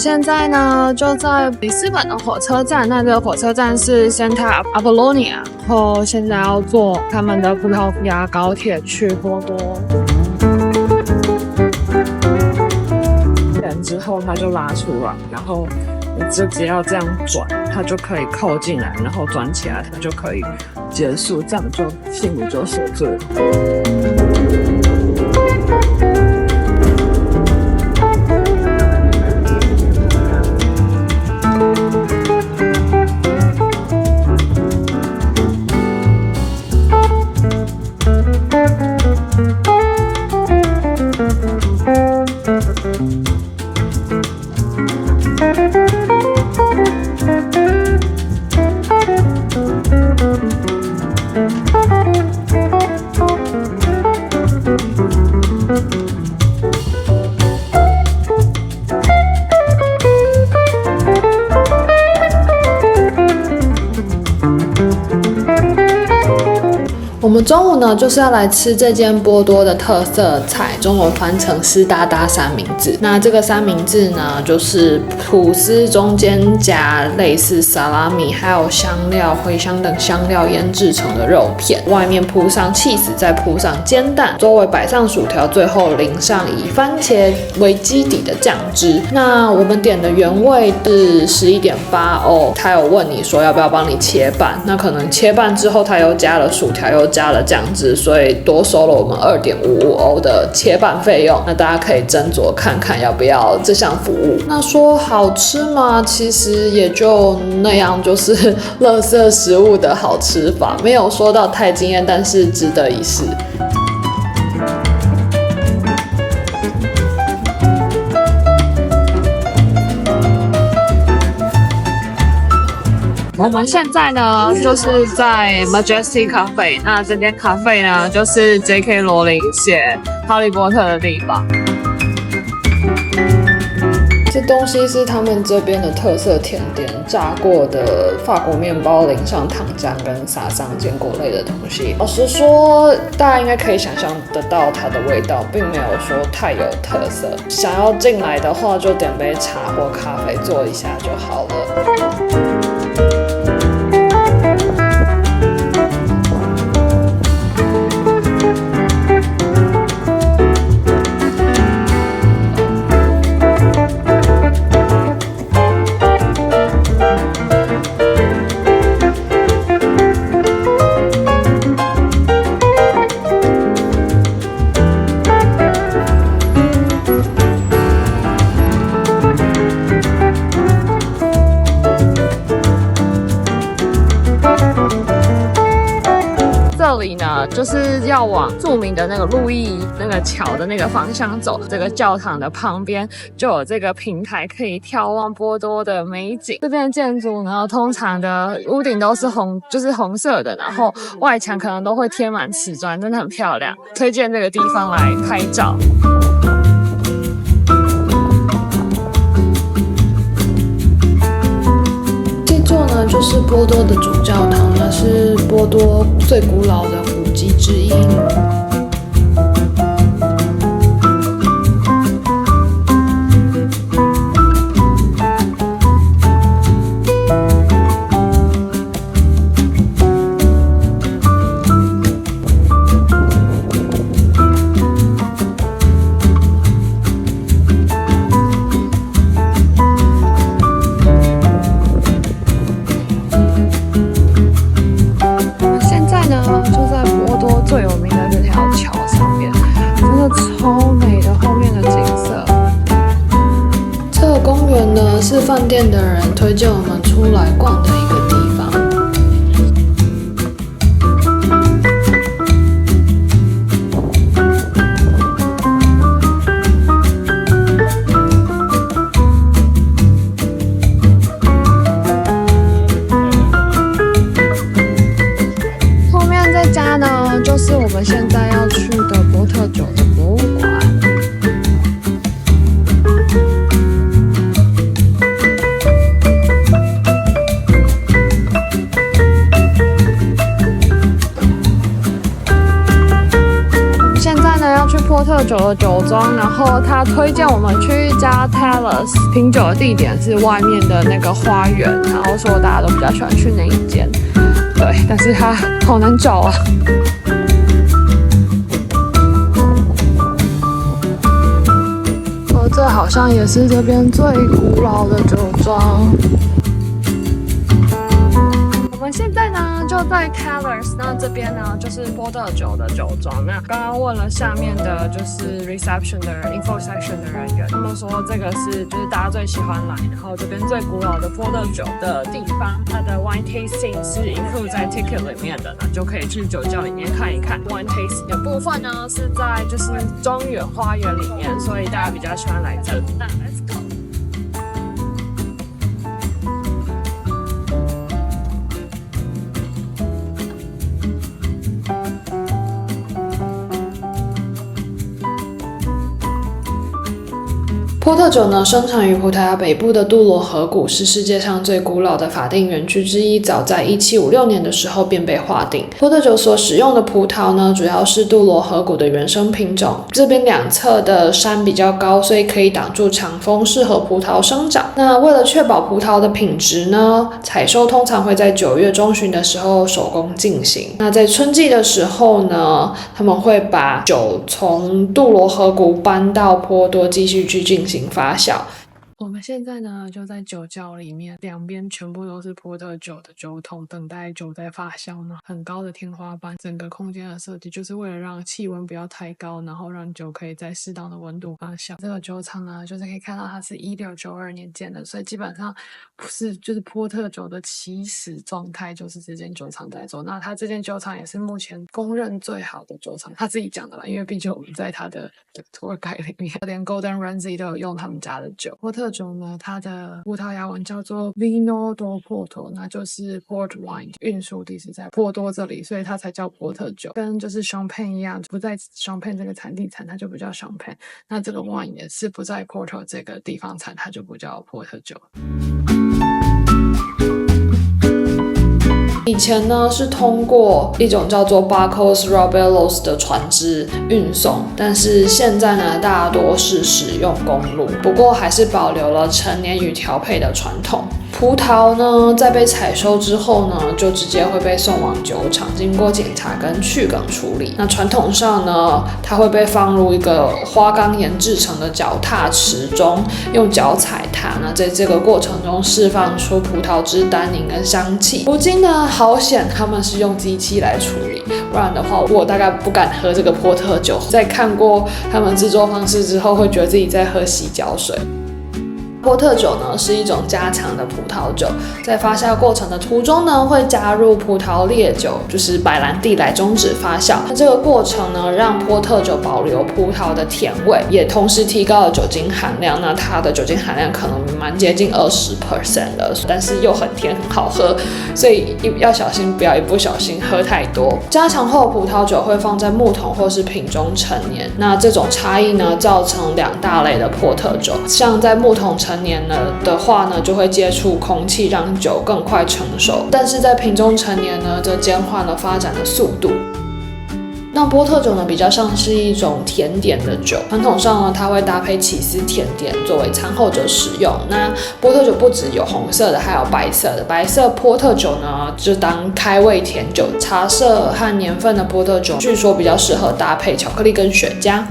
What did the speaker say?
现在呢就在里斯本的火车站，那这个火车站是 Santa Apollonia， 然后现在要坐他们的葡萄牙高铁去波多。之后它就拉出来，然后你就只要这样转，它就可以扣进来，然后转起来，它就可以结束，这样就幸福就受罪了。我们中午呢，就是要来吃这间波多的特色菜，中文翻成湿哒哒三明治。那这个三明治呢，就是吐司中间夹类似萨拉米还有香料、茴香等香料腌制成的肉片，外面铺上起司，再铺上煎蛋，周围摆上薯条，最后淋上以番茄为基底的酱汁。那我们点的原味是11.8欧，他有问你说要不要帮你切半，那可能切半之后他又加了薯条，又加了酱汁，所以多收了我们2.55欧的切半费用。那大家可以斟酌看看要不要这项服务。那说好吃吗？其实也就那样，就是垃圾食物的好吃法，没有说到太惊艳，但是值得一试。我们现在呢，就是在 Majestic Cafe， 那这间咖啡呢，就是 J.K. 罗琳写《哈利波特》的地方。这东西是他们这边的特色甜点，炸过的法国面包淋上糖浆跟撒上坚果类的东西。老实说，大家应该可以想象得到它的味道，并没有说太有特色。想要进来的话，就点杯茶或咖啡坐一下就好了。这里呢，就是要往著名的那个路易那个桥的那个方向走。这个教堂的旁边就有这个平台，可以眺望波多的美景。这边的建筑呢，通常的屋顶都是就是红色的，然后外墙可能都会贴满瓷砖，真的很漂亮。推荐这个地方来拍照。呢，就是波多的主教堂，那是波多最古老的古迹之一。最有名的这条桥上面，真的超美的，后面的景色。这个公园呢，是饭店的人推荐我们出来逛的一个地方。就是我们现在要去的波特酒的博物馆。现在呢要去波波特酒的酒庄，然后他推荐我们去一家 Talus 品酒的地点是外面的那个花园，然后说大家都比较喜欢去那一间。对，但是它好难找啊。这好像也是这边最古老的酒庄。我们现在呢就在 Talus， 那这边呢就是波特酒的酒庄。那刚刚问了下面的就是 reception 的人 info section 的人员，他们说这个是就是大家最喜欢来，然后这边最古老的波特酒的地方，它的 wine tasting 是 include 在 ticket 里面的，那就可以去酒窖里面看一看。wine tasting 的部分呢是在就是庄园花园里面，所以大家比较喜欢来这里。那 let's go。波特酒呢，生产于葡萄牙北部的杜罗河谷，是世界上最古老的法定园区之一。早在1756年的时候便被划定。波特酒所使用的葡萄呢，主要是杜罗河谷的原生品种。这边两侧的山比较高，所以可以挡住强风，适合葡萄生长。那为了确保葡萄的品质呢，采收通常会在9月中旬的时候手工进行。那在春季的时候呢，他们会把酒从杜罗河谷搬到波多继续去进行发酵。我们现在呢就在酒窖里面，两边全部都是波特酒的酒桶，等待酒在发酵呢。很高的天花板，整个空间的设计就是为了让气温不要太高，然后让酒可以在适当的温度发酵。这个酒厂呢，就是可以看到它是1992年建的，所以基本上不是就是波特酒的起始状态，就是这间酒厂在做。那它这间酒厂也是目前公认最好的酒厂，他自己讲的啦，因为毕竟我们在他的 tour guide 里面，连 Gordon Ramsay 都有用他们家的酒。波特酒呢，它的葡萄牙文叫做 Vinho do Porto， 那就是 Port Wine， 运输地是在波多这里，所以它才叫波特酒。跟就是 Champagne 一样，不在 Champagne 这个产地产，它就不叫 Champagne。那这个 wine 也是不在 Porto 这个地方产，它就不叫波特酒。以前呢是通过一种叫做 Barcos Robelos 的船只运送，但是现在呢大多是使用公路，不过还是保留了陈年与调配的传统。葡萄呢在被采收之后呢，就直接会被送往酒厂，经过检查跟去梗处理。那传统上呢，它会被放入一个花岗岩制成的脚踏池中，用脚踩它。那在这个过程中释放出葡萄汁、单宁跟香气。如今呢，好险他们是用机器来处理，不然的话，我大概不敢喝这个波特酒。在看过他们制作方式之后，会觉得自己在喝洗脚水。波特酒呢是一种加强的葡萄酒，在发酵过程的途中呢，会加入葡萄烈酒，就是白兰地来终止发酵。那这个过程呢，让波特酒保留葡萄的甜味，也同时提高了酒精含量。那它的酒精含量可能蛮接近20% 的，但是又很甜，很好喝，所以要小心，不要一不小心喝太多。加强后的葡萄酒会放在木桶或是瓶中陈年。那这种差异呢，造成2大类的波特酒，像在木桶陈年的话呢，就会接触空气，让酒更快成熟；但是在瓶中陈年呢，则减缓了发展的速度。那波特酒呢，比较像是一种甜点的酒，传统上呢，它会搭配起司甜点作为餐后酒使用。那波特酒不只有红色的，还有白色的。白色波特酒呢，就当开胃甜酒。茶色和年份的波特酒，据说比较适合搭配巧克力跟雪茄。